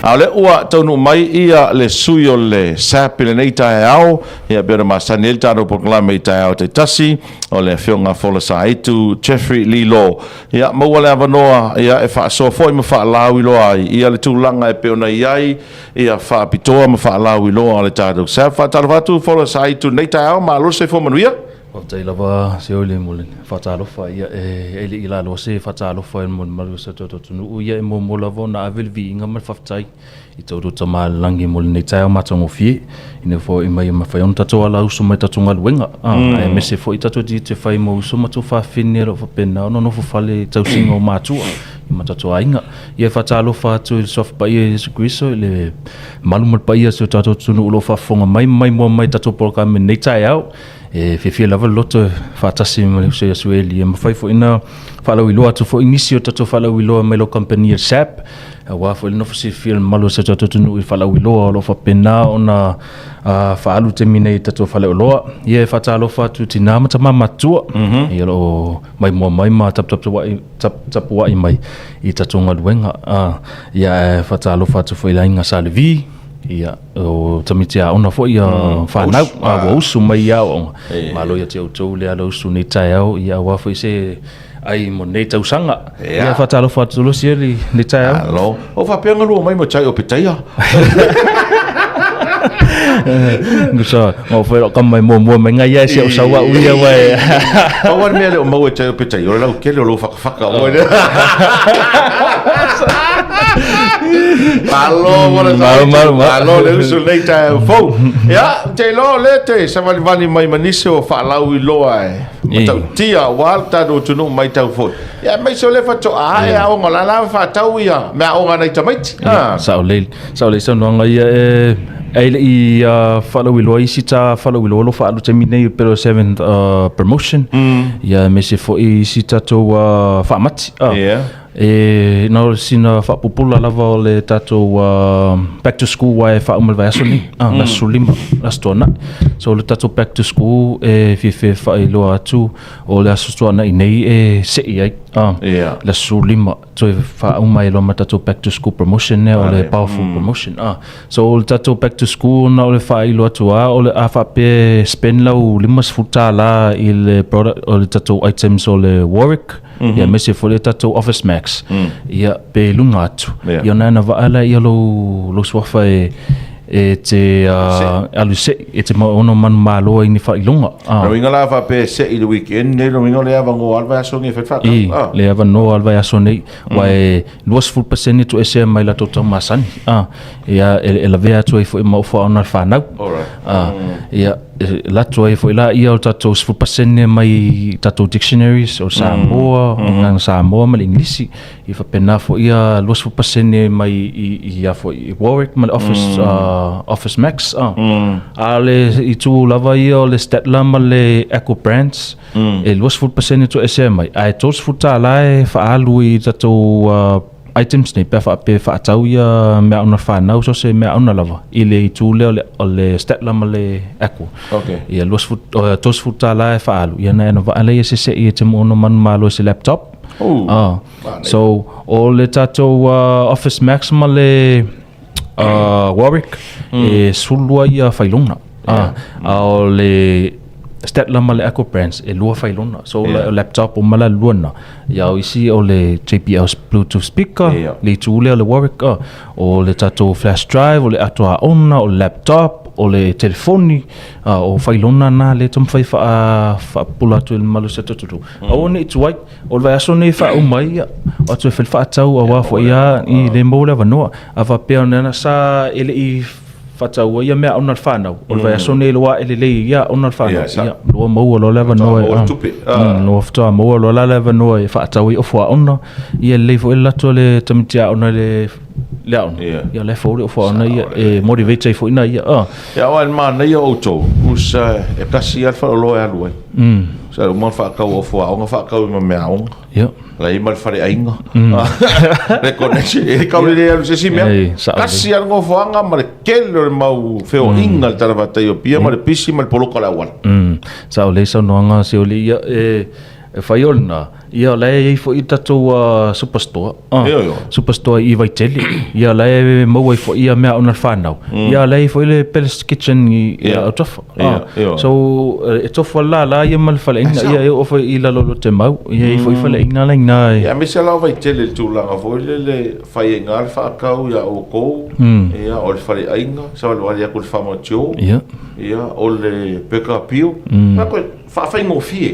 Ale ua taunu mai ia le sui o le SSAB le nei tae au, ia bera masani el taro proklame i tae au te tasi, o le whionga fola sa itu, Jeffrey Lilo. Ia maua le avanoa, ia e whaasoa foi ma whaalau i loa ai, ia le tūlanga e peona iai, ia whaapitoa ma whaalau i loa le taro SSAB. Whaatarwatu fola sa itu nei tae au, ma alose fo manuia? Tai lava se ole mole fatalofa ia ele ila lo se fatalofa mo malu se to tunu ia mo mo lava na avel vi inga mal fatai I tau tama langi mole nei tai matango fi ina fo I mai ma fai on tato ala usu mai tato ngal wenga e me se fo I tato di te fai mo usu mato fa finne ro fa pena no fo fale tau singo matu I matato ainga ia fatalofa tu il sof pa ia Jesu Kristo le malu mal pa ia se tato tunu lo fa fonga mai mo mai tato polka me nei tai au e fe lava loto fatasi me se Asueli e mafai fo ina fala wiloa tu fo inisio tato fala wiloa me lo company SSAB wa fo no fo se feel malo se tato tunu fala wiloa lo fa pena ona fa alu terminate tato fala wiloa ye fatalo fa tu tinama tama matua ye lo mai ma tap wa I mai I tato ngalwenga ya fatalo fa tu fo ila inga salvi ia o tamitia ona fo ia whanau wa usu mai au malo ia te autou le alo usu nei tai au ia wa fo se ai mo nei tausanga ia whatalo whatalo sieri nei tai au alo o whapenga lua mai mo chai o pitaia ngusa mo fo kam mai mo mai ngai ia se o sawa uia wai o war me le o mau chai o pitaia o lau kele o lo whakawhaka o Malo le usu nei tae fau. Ia, te lo le te savali mai manise o whaalau I loa e. Matau tia, wal tado tunu mai tau fau. Ia, mai so le fato a e au ngolala whatau ia. Mea o ngana I tamaiti. Sao le sa noanga ia ele I follow loa I sita follow loa lo fa alu te mine pero 7th promotion. Ia me se fo I sita to fa mati. E no sina fa popula lava o le tato back to school wa fa umal va soni la sulima la stona so le tato back to school e fi fa I lo atu o le stona I nei e se ai la sulima so fa umai lo matato back to school promotion ne o le powerful promotion so le tato back to school na o le fa I lo atu o le afa pe spend lau limas futa la il product o le tato items o le Warwick ia me se fole tato Office Max ia pe lunga atu ia nana vaala ia lo swafa e te alu se e te ono man malo I ni fa ilunga Roinga la va pe se I the weekend ne roinga le ava ngo alva aso ni fa le ava no alva aso nei wa e luas full percent to ese mai la toto masani ia e la vea tu fo mo fo ona fa nau ia la toi fo la ia o tato full percent mai tato dictionaries o Samoa ngang Samoa mal inglisi I fa pena fo ia luas full percent mai ia fo Warwick mal Office Max ale I tu lava ia o le Statler ma le Echo Brands e luas full percent to ese mai ai tos futa lai fa alu I tato items nei pe fa tau ia me ona fa nau so se me ona lava I le tu le o le Statler ma le Echo ia luas futa tos futa lai fa alu ia na va ale se I te mono man malo se laptop so all le tato Office Max ma le Warwick e sulua ia failona o le Statler ma le Echo Brands e lua failona so le laptop o mala luana ia o isi o le JBL Bluetooth speaker le tule o le Warwick o le tato flash drive o le atoa ona o le laptop o le telefoni o failona na le tom fai fa pula tu el malu seto tu o ni tu wai o vai aso ni fa umai o tu fel fa tau o wa fo ia I le mola va no ava pe ona sa ele I fatau ia me ona fana o vai aso ni loa ele le ia ona fana ia lo mo lo leva no no fta mo lo la leva no fa tau I fo ona ia le fo ela to le tamitia ona le leon ia le fo fo ona ia e motivate fo ina ia ia o man ia auto us e kasi alfa lo ia lo sa mo fa ka o fo o fa ka mo me au ia la I mal fare ainga reconnection e ka le ia se si me kasi al ngo fo anga ma kel mau feo inga tara va tai o pia ma pisi ma polo kala wal sa o le sa no anga se o le ia e whai olna. Ia lai e fo i tatou superstore. Superstore i Vaiteli. Ia lai maua i fo ia mea ona whanau. Ia lai fo i le Palace Kitchen i Autofa. So e tofa la ia mal whale ina. Ia e ofa i la lolo te mau. Ia i fo i whale ina la ina. Ia me se lau Vaiteli le tūlanga fo i le whai e ngā le whaakau ia o kou. Ia o le whale ainga. Sa wale aku le whama tio. Ia o le peka pio. Nga koe whawhai ngō fie.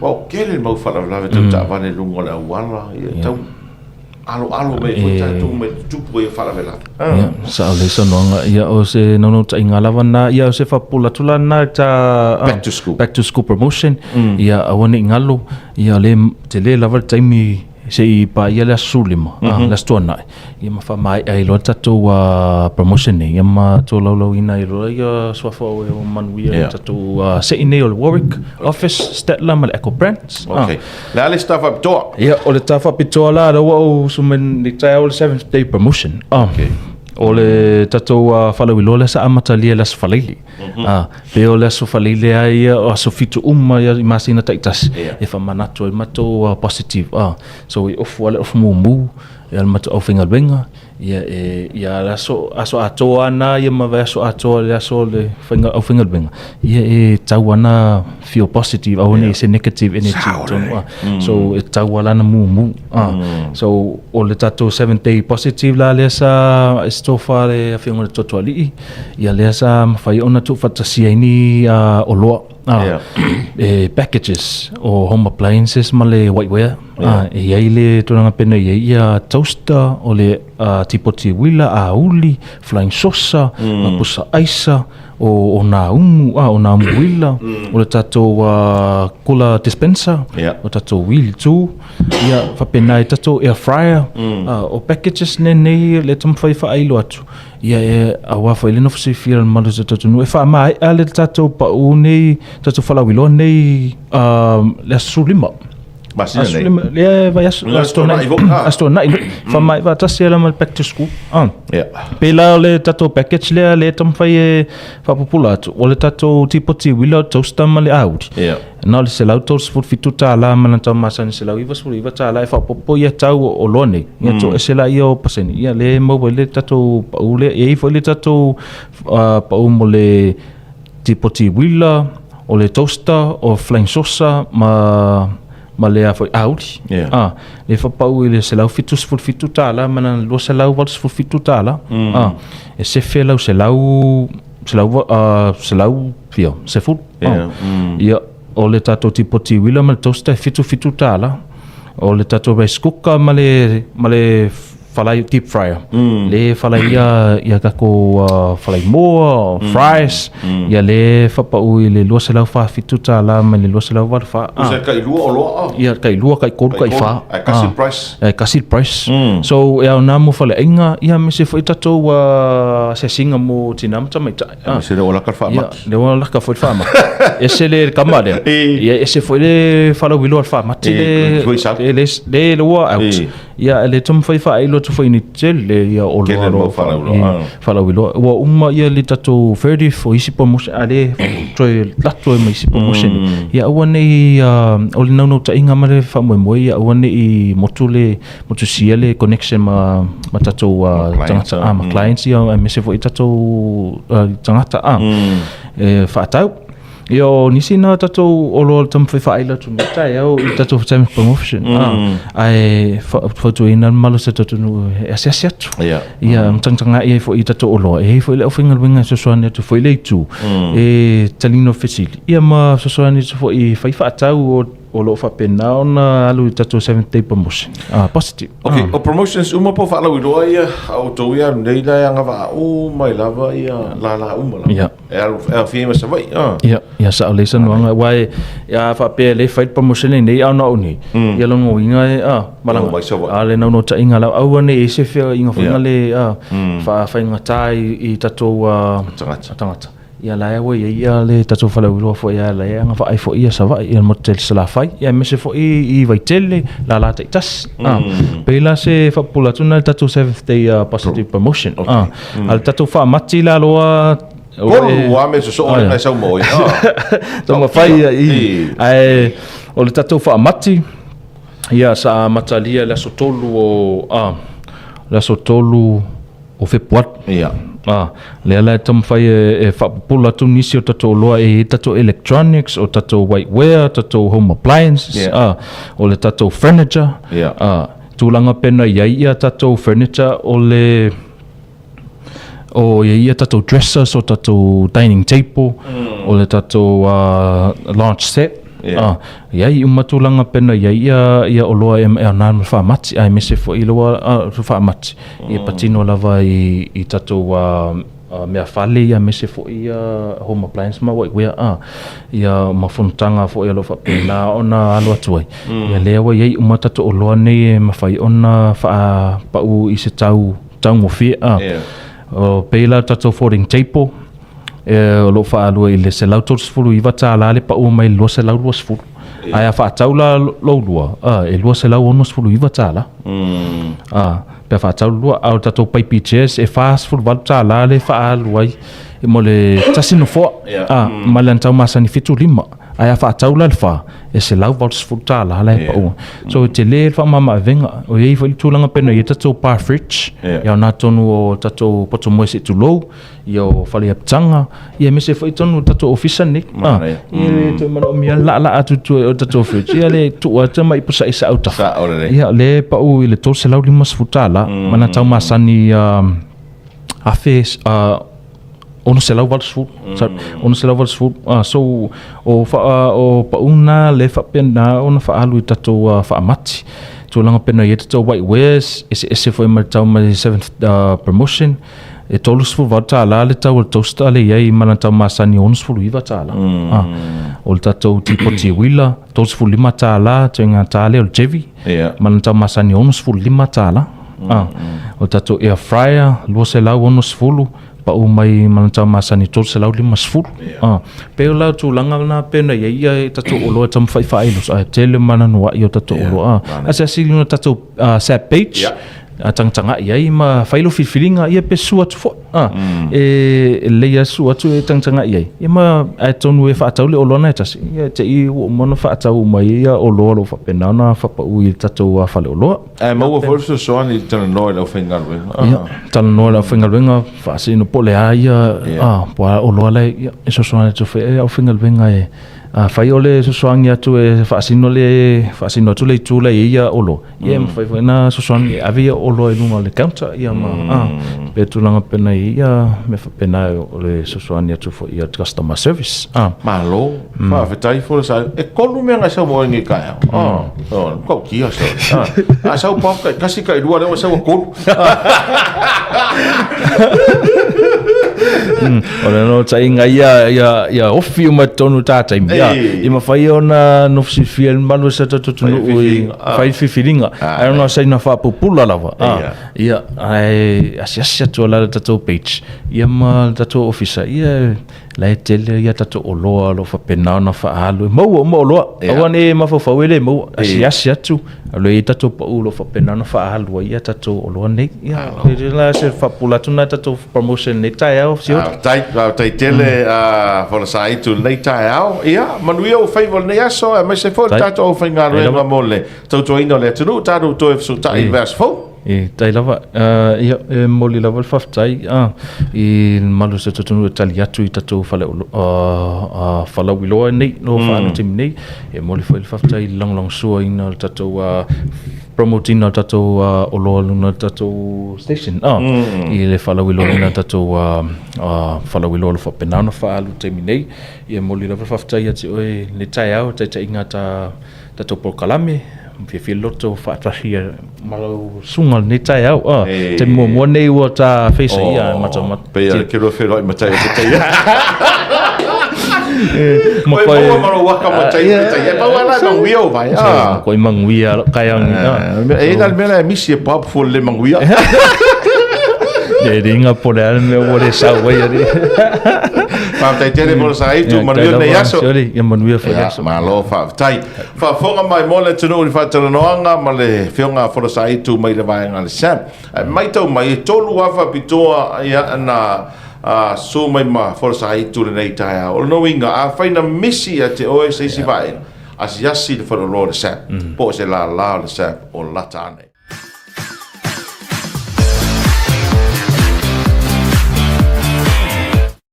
Wau kele mau whalawlawe tau tāwane lungo le awala. Ia tau alo me fo tatu me tupu e whalawe la. Sa le sanoanga. Ia o se nono ta inga lawa na. Ia o se whapula tula na ta Back to School promotion. Ia awane ingalo. Ia te le lawa taimi se i pa ia le sulima la stona ia ma fa mai ai lo tatu promotion ia ma to lo ina i lo ia swafa o manuia tatu se ine o Warwick office Statler mal Echo Brands okay la le staff up to ia o le staff up to la o sumen ni tail 7th day promotion okay o le tatu follow lo le sa amata lia las falili pe o le so falili ai o so fitu ia masina taitas e fa manato mato positive so we off mu ia mato ofinga benga ia la so aso atoana ia ma va so ato le so le finga benga ia e tawana feel positive only se negative energy so e tawala na mu so o le tatu 7 day positive la le sa estofa le finga le totali ia le sa fai ona tu fantasia ini o lo packages o home appliances male whiteware ia ile tonanga pena ia toaster o le tipoti wila uli flying saucer pusa aisa o na wila o le tato kula dispenser o tato wheel too ia whapena tato air fryer o packages nei le tamwhai whaeilo atu ia awa whaile no fsi fia malu tato nu e wha mai ale tato pa u nei tato whalawilo nei le sulima Assolima le vai astona fa mai va tasiela mal back to school pela le tato package le tam fai fa populato o le tato tipoti wila toaster mal out na le selau tos for fituta la man tam masan selau iva ta la fa popo ia tau o lone ia to sela ia o paseni ia le mobile tato ule e fo le tato pa mo le tipoti wila o le toaster o flying saucer ma le foi out le fa pau le selau fitu tala mana lo selau wat fitu tala e se felau selau fio se fu ia o le tato tipo ti wila mal tosta fitu tala o le tato rice cooker male falai deep fryer le falai ia kako falai mo fries ia le fa pau le lo selau fa fitu tala ma le lo selau va fa se kai lua o lo ia kai lua kai ko kai fa kasi price so ia na mo fale inga ia me se foi tato se singa mo tinam tama se le ola ka fa ma le ola ka foi fa ma ese le kamale ia ese foi le fala wilo fa ma le lo out ia le tom foi fa ilo to foi ni tele ia o lo fala wilo wa umma ia le tato 30 for isi promotion ale troi latoi mai isi promotion ia wane o le no ta inga mare fa mo ia wane i motu siele connection ma tato tangata ma clients ia me se foi tato tangata fa tau Yo nisi na tato olo tam fa ila tu meta yo tato time promotion ai foto ina malo se tato no asiasiatu ia mtangtanga ia fo tato olo fo ile ofingal winga so soane tu fo ile tu talino facility ia ma so soane fo fa tau o lo fa pena ona alu tato 7th day promotion positive okay o promotions uma po fa lo ia au to ia nei la nga va o mai lava ia la uma ia fie sa vai ia sa lesson wanga wai ia fa pe le fight promotion nei au no ni ia lo ngoinga malang ale no ta inga la au ne se fe inga fa le fa inga tai I tato tangata ia la we ia le tato fala ulo fo ia la nga fa ai fo ia sa vai ia motel sala fai ia me se fo I vai tele la tas pela se fa pula tuna tato 7th day positive promotion al tato fa mati la loa o me so o na sa mo so ma fai ai o le tatou whaamati, ia sa matalia le aso tolu o Februari. Ia. Le ala tam fai e whapupula tu nisi o tatou loa e tatou electronics, o tatou whiteware, tatou home appliances, o le tatou furniture. Tūlanga pena ia tatou furniture o ia tatou dressers, o tatou dining table, o le tatou lunch set. Ia i umatulanga pena ia o loa e ana whaamati, ai mese fo i loa whaamati. Ia patino lava i tatou mea whale ia mese fo i home appliance ma waiwea ia mafunutanga fo i alo whapena ona alo atuai. Ia lea wa iei umatato o loa nei e mawhai ona wha pau i se tau ngofia. O peila tatou folding table, o lo fa alu i le se lau tolu sefulu iwa tā la le pa ua mai lua se lau lua sefulu. Aia fa atau la lo lua, e lua se lau ono sefulu iwa tā la. Pea fa atau lua, au tatou paipi chairs, e fa sefulu walu tā la le fa alu ai, e mo le tasino foa, ma le antau masani fitu lima. Aia fa atau la le fa, e se lau walu sefulu tā la le pa ua. So te le fa mama venga, o iei fa i tūlanga pena i tatou par fridge, iau nā tonu o tatou poto moe se tulou, iau whale apitanga, ia me se fa i tonu tatou ofisa ni. Ia le tō mana o mia la atu o tatou fridge, ia le tua tama i pusa isa au taha. Ia le pa u i le tō se lau lima sefulu tā la, mana tau masani afe ono se lau valsful, ono se lau valsful. So o pauna le whapena ona whaalu i tatou whaamati. Tūlanga pena i tatou whitewares, ese foi ma tau ma 7th promotion. E tolu sefulu walu tā la le tau le toaster le iai mana tau masani ono sefulu iwa tā la. O le tatou tipoti wila, tolu sefulu lima tā la, tenga tā le o le Chevy, mana tau masani ono sefulu lima tā la. O tatou air fryer, lua se lau ono sefulu, pa o mai mana tau masani tolu se lau lima sefulu. Peo lau tūlanga na pena ia tatou oloa tamu whaifailos, tele mana noa i o tatou oloa. Ase asili no tatou SSAB page, tangtanga iai ma failo filfilinga ia pe su atu fo e leia su atu e tangtanga iai ia ma ai tonu e whaatau le olona e tasi ia te i mono whaatau mai ia oloa lo whapena na whapau i tatou a whale oloa maua fōrusu soani Talanoaga lau whaingaruenga ia Talanoaga lau whaingaruenga whaasino pole a ia poa oloa le ia e so soani tu whae au whaingaruenga e fai ole sosoangi atu e whaasino atu le tūla i ia olo. Ia ma fai na sosoangi avia olo i lunga le counter ia ma pe tūlanga pena i ia me whapena ole sosoangi atu fo ia customer service. Malo, whawhetai fōra sa, e kolu mea ngai sau moe ngi kai au. Kau kia sau. Sau pop kai, kasi kai rua lewa sau a kolu. Ora no tai ngai ia ofi uma tonu tātai mea. I ma whai ona no fia malu sa tatutunu i whai whiwhiringa. Ai ona sai na whapupula lawa. Ia, ai asiasi atu ala tatou page. Ia ma tatou ofisa. Ia, lai tele ia tatou oloa lo whapena ona whaalu. Maua oloa. Awane ma whawhawele maua. Asiasi atu. Alo i tatou pau lo whapena ona whaalu. Ia tatou oloa nei. Ia, la se whapula tuna tatou promotion nei tai au. Tai tele whora sa itu nei tai au. Ia, manuia o whaiva nei aso. Mai se whore tatou whaingaruenga mole. Tautua ino le tunu. Tātou toe wsu tai vers fau. E tai lava ia moli lava whaftai I malu se tutunu tali atu I tatou whalauiloa nei no whaanu timi nei e moli whaftai long sua ina tatou promoting na tatou oloa luna tatou station I le whalauiloa ina tatou whalauiloa lo whapena na whaalu timi nei e moli lava whaftai ati oe le tai au tai inga tatou pokalame Fia loto whaatrahia malau sungal ni tai au te mua nei ua ta whaisa ia mata Pea kero wheroi matai o te teia Koe maua maro waka matai o te teia Paua lai manguia o vai Koe manguia kai angi E nal mea misi e papu fo le manguia E ringa pole ana mea ore sau wai ari Whaatai tere mora sa eitu manuia nei aso Ia manuia whai aso Malo whaatai Whaafonga mai mole tunu uri whaatalanoanga Ma le whionga whora sa eitu mai le vaenga le SSAB Mai tau mai e tolu awa pitoa Ia na so mai ma whora sa eitu le nei tai au Olo no inga a whaina misi a te oe seisi vaenga asiasi le whanaloa le sap po se la le sap o lata ane